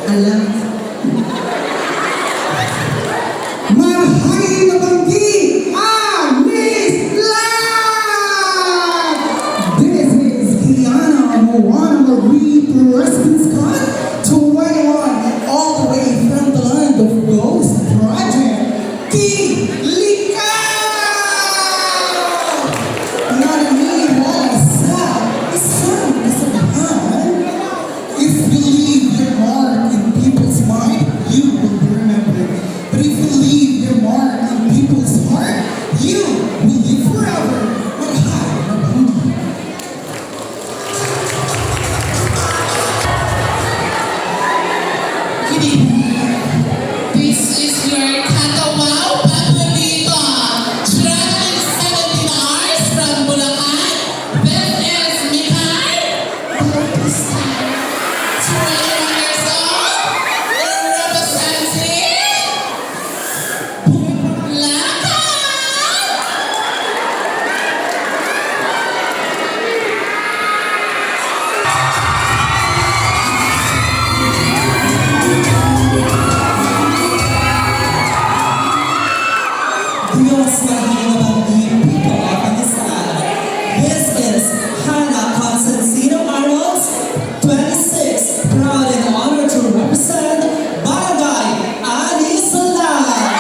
Alam. Marhain na banggi ang Miss Land! This is Kiana Moana Marie Preston-Scott, 21, all the way from the land of Ghost Project, Kilika! Naniniwala sa isang kasabahan. If you leave your mark in people's mind, you will be remembered. But if you leave your mark in people's heart, you will live forever. Marhay na banggi. Good evening. This is your Katawaw Pablito. Traveling 17 hours from Bulacan. This is Mikay Bautista. 21 years old. Representing Bulacan. Diyos na hinabang people of Pakistan. This is Hannah Constantino Arnold, 26, proud and honored to represent Barangay Anisalan.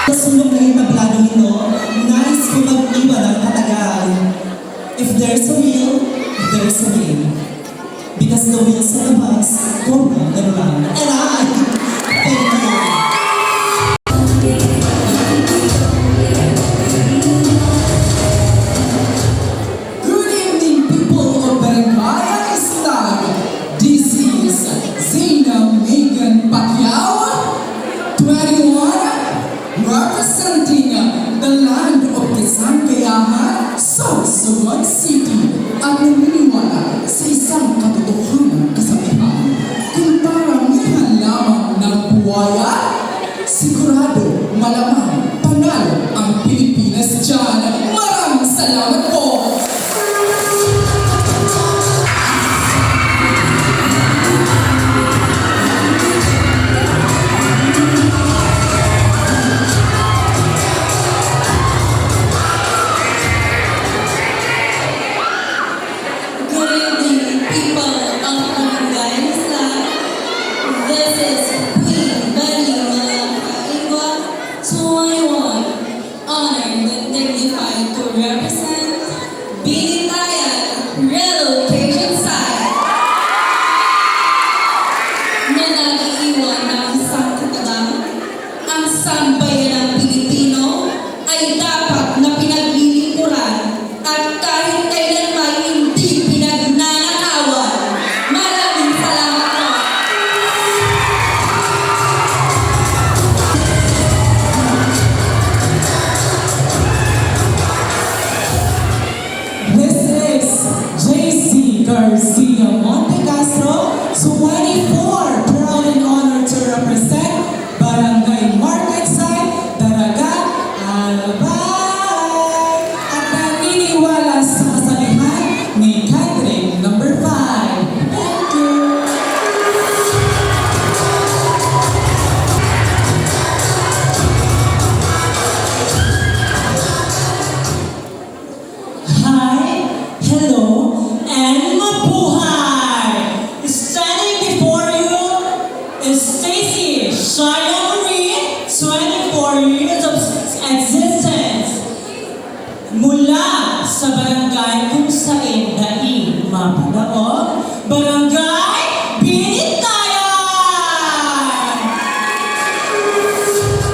Sa sulong na itablado nito, nais ko mag-iba ng katagal. If there's a will, there's a way. Because the wheels of the bus go round and round. And I thank you. Good evening, people of Barangay Anisalan. This is Zena Megan Pacquiao, 21, representing the land of Quezon Kayahan, South Suwon City, at naniniwala sa isang katotohanan kasabihan. Kung paramihan lamang ng buwaya, sigurado malamang panalo ang Pilipinas dyan. Maraming salamat po! Good evening, people of Barangay Anisalan. This is Queen Betty Malakaigwa, 21, honored and dignified to represent Binitayan Relocation Site na nag-iwan ng isang katagang ang sambayan ng Pilipino ay dapat na pinaglilingkuran at kahit kailanman hindi pinagnanakawan. Maraming salamat po. This is JC Garcia Montecastro, 24, proud and honored to represent Barangay Market Site, Daragat, Albay. At naniniwala sa kasabihan ni Catherine number 5. Thank you. Hi, hello, and mabuhay! Standing before you is Stacy Shia Marie, 24 years of existence. Mula sa barangay kung saan daing mapanaog, Barangay Binitayan!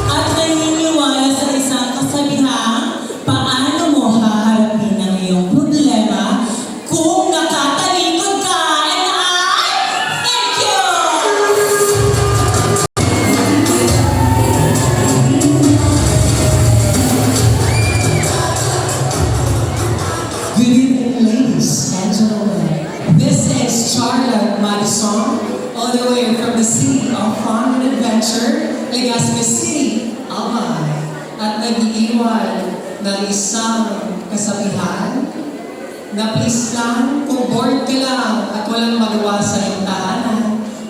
At naniniwala sa isang kasabihan, paano mo haharapin ang iyong problema kung nakatalikod ka? And I thank you! Good evening, ladies and gentlemen. This is Charlotte Madison, all the way from the city of fun and adventure, Legazpi City, Albay. At nag-iiwan ng isang kasabihan na please lang, kung bored ka lang at walang magawa sa iyong tahanan,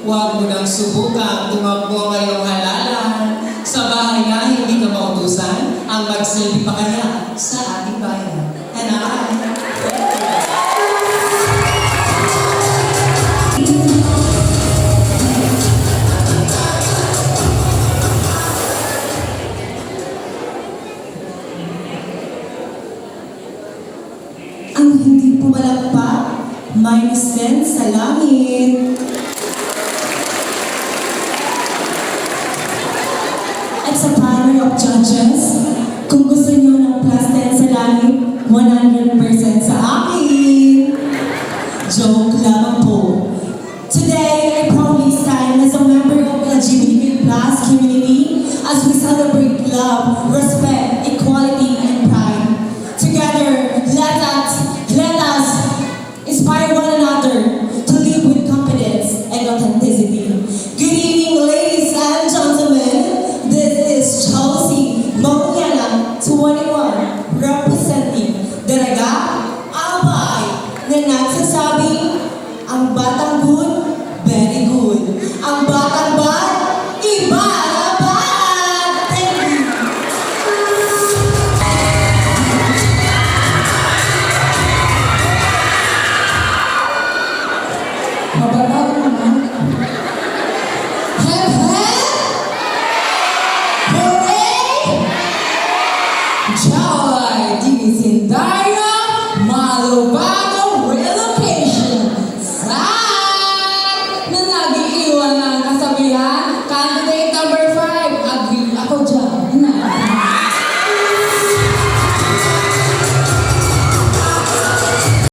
huwag mo nang subukang tumakbo ngayong halalan. Sa bahay na hindi ka mautusan, ang magsilbi pa kaya sa ating bayan. And Ang hindi pumalagpak, minus 10 sa langit. At sa panel of judges, kung gusto niyo ng plus 10 sa langit, 100% sa akin. Joke lamang po. Today, I proudly stand as a member of the LGBTQ+ community as we celebrate love, respect, equality, and pride. Together, let us inspire one another to live with confidence and authenticity. Good evening, ladies and gentlemen. This is Chelsea Mauliana, 21, representing Daraga Albay, na nagsasabing, ang batang good, very good. Ang batang bad, iba na bad. Thank you. Mababaw naman.